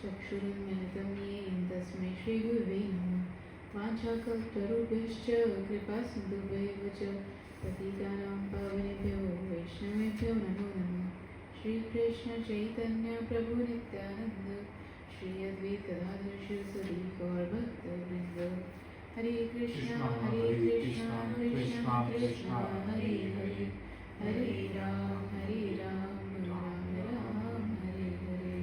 चक्षुरुन्मिलितं येन तस्मै श्रीगुरवे नमः। वाञ्छाकल्पतरुभ्यश्च कृपासिन्धुभ्येव च पतितानां पावनेभ्यो वैष्णवेभ्यो नमो नमः। श्रीकृष्ण चैतन्य प्रभु नित्यानंद श्री अद्वैत गदाधर शिवसदि गौरभक्तवृंद। हरे कृष्णा कृष्णा कृष्णा हरे हरे, हरे राम राम राम हरे हरे।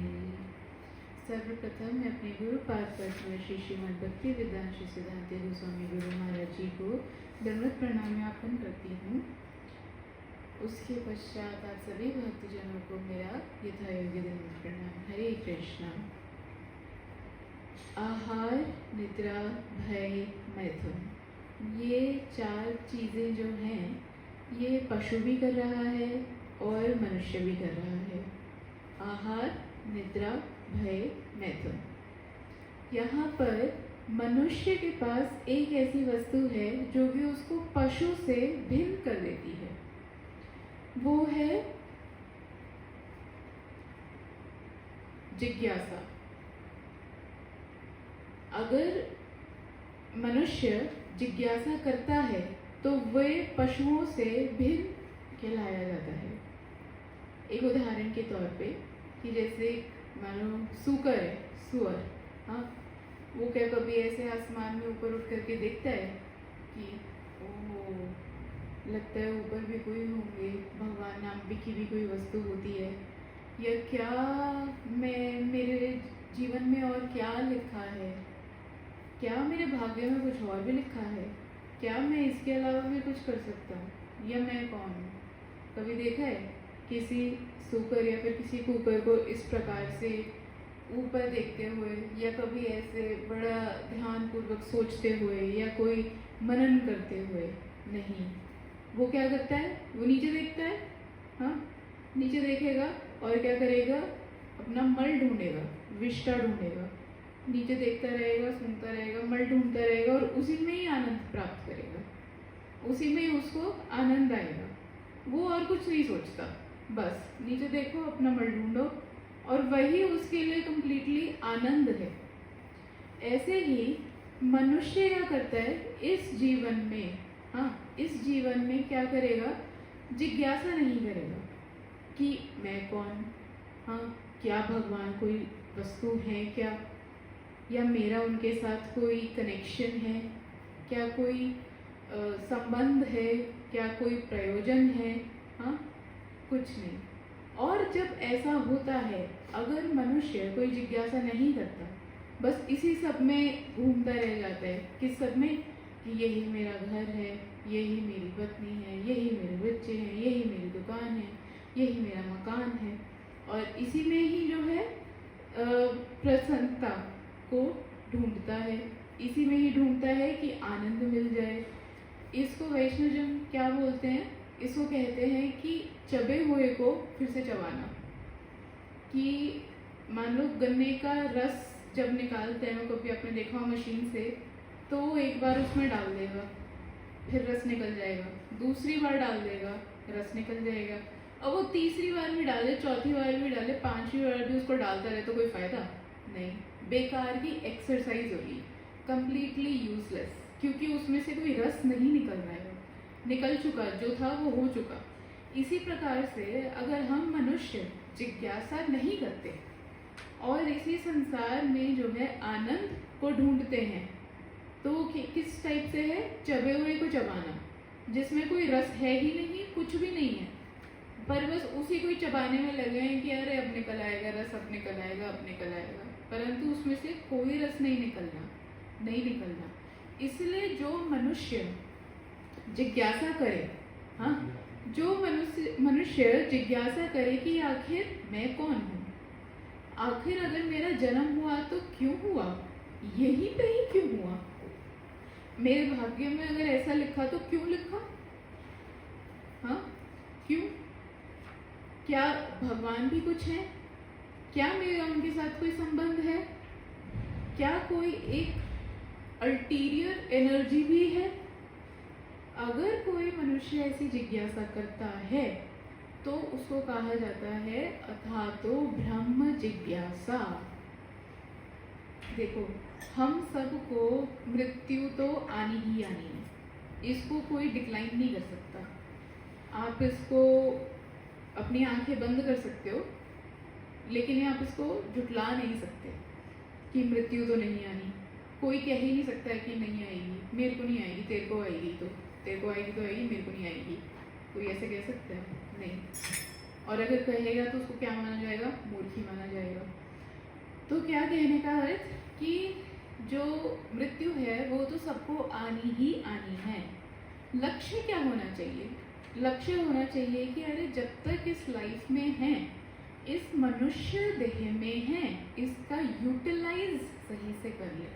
सर्वप्रथम मैं अपने गुरु पाद पद्म श्री श्रीमद् भक्ति वेदांत श्री सिद्धांत गोस्वामी गुरु महाराज जी को दंडवत प्रणाम ज्ञापन करती हूँ। उसके पश्चात आप सभी भक्तजनों को मेरा यथायोग्य दंडवत प्रणाम। हरे कृष्णा। आहार, निद्रा, भय, मैथुन, ये चार चीज़ें जो हैं ये पशु भी कर रहा है और मनुष्य भी कर रहा है। आहार, निद्रा, भय, मैथुन। यहाँ पर मनुष्य के पास एक ऐसी वस्तु है जो कि उसको पशु से भिन्न कर देती है, वो है जिज्ञासा। अगर मनुष्य जिज्ञासा करता है तो वह पशुओं से भिन्न कहलाया जाता है। एक उदाहरण के तौर पे कि जैसे मानो सूकर है, सुअर, हाँ, वो क्या कभी ऐसे आसमान में ऊपर उठ करके देखता है कि ओहो, लगता है ऊपर भी कोई होंगे, भगवान नाम की भी कोई वस्तु होती है, या क्या मैं मेरे जीवन में और क्या लिखा है, क्या मेरे भाग्य में कुछ और भी लिखा है, क्या मैं इसके अलावा भी कुछ कर सकता हूँ, या मैं कौन हूँ। कभी देखा है किसी सूकर या फिर किसी कुकर को इस प्रकार से ऊपर देखते हुए, या कभी ऐसे बड़ा ध्यानपूर्वक सोचते हुए या कोई मनन करते हुए? नहीं, वो क्या करता है, वो नीचे देखता है, हाँ, नीचे देखेगा और क्या करेगा, अपना मल ढूंढेगा, विष्ठा ढूंढेगा, नीचे देखता रहेगा, सुनता रहेगा, मल ढूंढता रहेगा और उसी में ही आनंद प्राप्त करेगा, उसी में ही उसको आनंद आएगा। वो और कुछ नहीं सोचता, बस नीचे देखो, अपना मल ढूंढो, और वही उसके लिए कंप्लीटली आनंद है। ऐसे ही मनुष्य क्या करता है इस जीवन में, हाँ, इस जीवन में क्या करेगा, जिज्ञासा नहीं करेगा कि मैं कौन, हाँ, क्या भगवान कोई वस्तु है क्या, या मेरा उनके साथ कोई कनेक्शन है, क्या कोई संबंध है, क्या कोई प्रयोजन है, हाँ, कुछ नहीं। और जब ऐसा होता है, अगर मनुष्य कोई जिज्ञासा नहीं करता, बस इसी सब में घूमता रह जाता है, किस सब में, कि यही मेरा घर है, यही मेरी पत्नी है, यही मेरे बच्चे हैं, यही मेरी दुकान है, यही मेरा मकान है, और इसी में ही जो है प्रसन्नता को ढूंढता है, इसी में ही ढूंढता है कि आनंद मिल जाए। इसको वैष्णवजन क्या बोलते हैं, इसको कहते हैं कि चबे हुए को फिर से चबाना। कि मान लो गन्ने का रस जब निकालते हैं, कभी आपने देखा हो मशीन से, तो एक बार उसमें डाल देगा, फिर रस निकल जाएगा, दूसरी बार डाल देगा, रस निकल जाएगा, अब वो तीसरी बार भी डाले, चौथी बार भी डाले, पांचवी बार भी उसको डालता रहे तो कोई फायदा नहीं, बेकार की एक्सरसाइज होगी, कंप्लीटली यूजलेस, क्योंकि उसमें से कोई रस नहीं निकल रहा है, निकल चुका, जो था वो हो चुका। इसी प्रकार से अगर हम मनुष्य जिज्ञासा नहीं करते और इसी संसार में जो है आनंद को ढूंढते हैं, तो किस टाइप से है, चबे हुए को चबाना, जिसमें कोई रस है ही नहीं, कुछ भी नहीं है, पर बस उसी को चबाने में लगे हैं कि अरे अब निकल आएगा रस, अब निकल आएगा, अब निकल आएगा, परंतु उसमें से कोई रस नहीं निकलना। इसलिए जो मनुष्य जिज्ञासा करे, हाँ, जो मनुष्य जिज्ञासा करे कि आखिर मैं कौन हूँ, आखिर अगर मेरा जन्म हुआ तो क्यों हुआ, यहीं पे ही क्यों हुआ, मेरे भाग्य में अगर ऐसा लिखा तो क्यों लिखा, हाँ, क्यों, क्या भगवान भी कुछ है, क्या मेरा उनके साथ कोई संबंध है, क्या कोई एक अल्टीरियर एनर्जी भी है। अगर कोई मनुष्य ऐसी जिज्ञासा करता है तो उसको कहा जाता है अथातो ब्रह्म जिज्ञासा। देखो, हम सबको मृत्यु तो आनी ही आनी है, इसको कोई डिक्लाइन नहीं कर सकता। आप इसको अपनी आंखें बंद कर सकते हो, लेकिन ये आप इसको झुटला नहीं सकते कि मृत्यु तो नहीं आनी। कोई कह ही नहीं सकता है कि नहीं आएगी, मेरे को नहीं आएगी, तेरे को आएगी, तो तेरे को आएगी तो आएगी, मेरे को नहीं आएगी। कोई ऐसे कह सकता है? नहीं। और अगर कहेगा तो उसको क्या माना जाएगा? मूर्खी माना जाएगा। तो क्या कहने का अर्थ कि जो मृत्यु है वो तो सबको आनी ही आनी है। लक्ष्य क्या होना चाहिए? लक्ष्य होना चाहिए कि अरे जब तक इस लाइफ में है, इस मनुष्य देह में है, इसका यूटिलाइज सही से कर ले,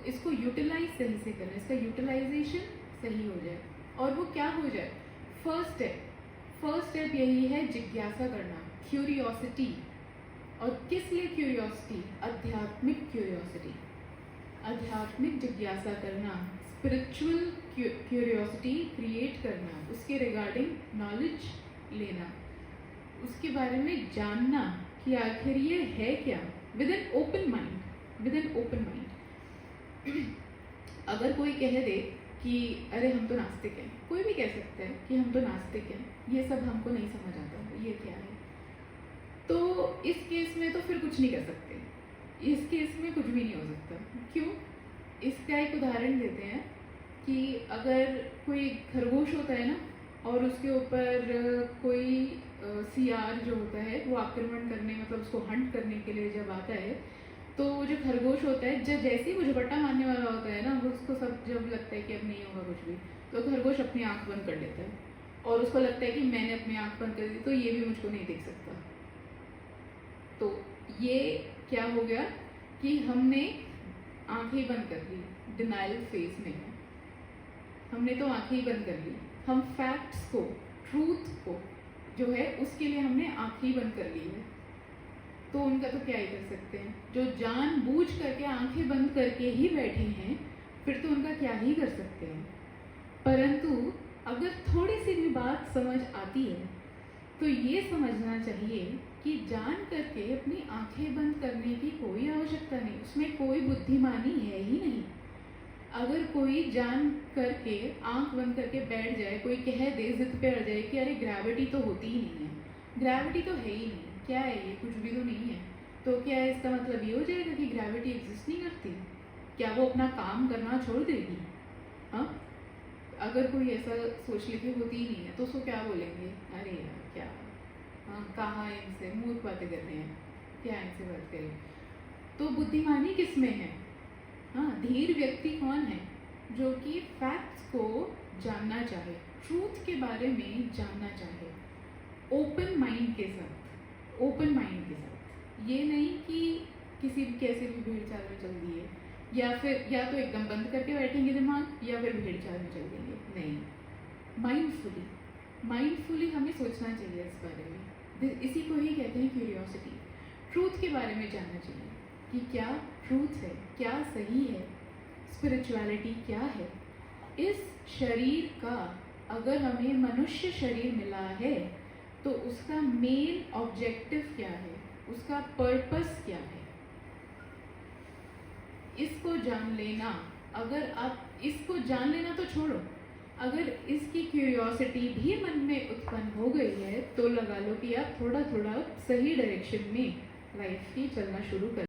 इसको यूटिलाइज सही से कर ले, इसका यूटिलाइजेशन सही हो जाए। और वो क्या हो जाए? फर्स्ट स्टेप यही है, जिज्ञासा करना, क्यूरियोसिटी। और किस लिए क्यूरियोसिटी? आध्यात्मिक क्यूरियोसिटी, आध्यात्मिक जिज्ञासा करना, स्पिरिचुअल क्यूरियोसिटी क्रिएट करना, उसके रिगार्डिंग नॉलेज लेना, उसके बारे में जानना कि आखिर ये है क्या, with an open mind, with an open mind. अगर कोई कह दे कि अरे हम तो नास्तिक हैं, कोई भी कह सकता है कि हम तो नास्तिक हैं, ये सब हमको नहीं समझ आता, ये क्या है, तो इस केस में तो फिर कुछ नहीं कर सकते, इस केस में कुछ भी नहीं हो सकता। क्यों? इसका एक उदाहरण देते हैं कि अगर कोई खरगोश होता है ना, और उसके ऊपर कोई सियार जो होता है वो आक्रमण करने, मतलब उसको हंट करने के लिए जब आता है, तो वो जो खरगोश होता है, जब जैसे ही वो झपट्टा मारने वाला होता है ना, वो उसको सब जब लगता है कि अब नहीं होगा कुछ भी, तो खरगोश अपनी आंख बंद कर लेता है, और उसको लगता है कि मैंने अपनी आंख बंद कर दी तो ये भी मुझको नहीं देख सकता। तो ये क्या हो गया कि हमने आंखें बंद कर ली, डिनाइल फेज में है, हमने तो आंखें ही बंद कर ली। हम फैक्ट्स को, ट्रूथ को जो है उसके लिए हमने आंखें बंद कर ली है, तो उनका तो क्या ही कर सकते हैं। जो जानबूझ करके आंखें बंद करके ही बैठे हैं, फिर तो उनका क्या ही कर सकते हैं। परंतु अगर थोड़ी सी भी बात समझ आती है तो ये समझना चाहिए कि जान करके अपनी आंखें बंद करने की कोई आवश्यकता नहीं, उसमें कोई बुद्धिमानी है ही नहीं। अगर कोई जान करके आंख बंद करके बैठ जाए, कोई कह दे, जिद पे अड़ जाए कि अरे ग्रेविटी तो होती ही नहीं है, ग्रेविटी तो है ही नहीं, क्या है ये, कुछ भी तो नहीं है, तो क्या इसका मतलब ये हो जाएगा कि ग्रेविटी एग्जिस्ट नहीं करती? क्या वो अपना काम करना छोड़ देगी? हाँ, अगर कोई ऐसा सोच ले कि होती ही नहीं है तो उसको क्या बोलेंगे? अरे यार क्या, हाँ कहाँ इनसे मूर्ख बातें कर रहे हैं, क्या इनसे बात करें। तो बुद्धिमानी किस में है? हाँ, धीर व्यक्ति कौन है? जो कि फैक्ट्स को जानना चाहे, ट्रूथ के बारे में जानना चाहे, ओपन माइंड के साथ, ओपन माइंड के साथ। ये नहीं कि किसी भी कैसे भी भीड़ चाल में चल दिए, या फिर या तो एकदम बंद करके बैठेंगे दिमाग, या फिर भीड़ चाल में चल देंगे। नहीं, माइंडफुली, माइंडफुली हमें सोचना चाहिए इस बारे में। इसी को ही कहते हैं क्यूरियोसिटी। ट्रूथ के बारे में जानना चाहिए कि क्या ट्रूथ है, क्या सही है, स्पिरिचुअलिटी क्या है। इस शरीर का, अगर हमें मनुष्य शरीर मिला है तो उसका मेन ऑब्जेक्टिव क्या है, उसका पर्पस क्या है, इसको जान लेना। अगर आप इसको जान लेना तो छोड़ो, अगर इसकी क्यूरियोसिटी भी मन में उत्पन्न हो गई है तो लगा लो कि आप थोड़ा थोड़ा सही डायरेक्शन में लाइफ की चलना शुरू कर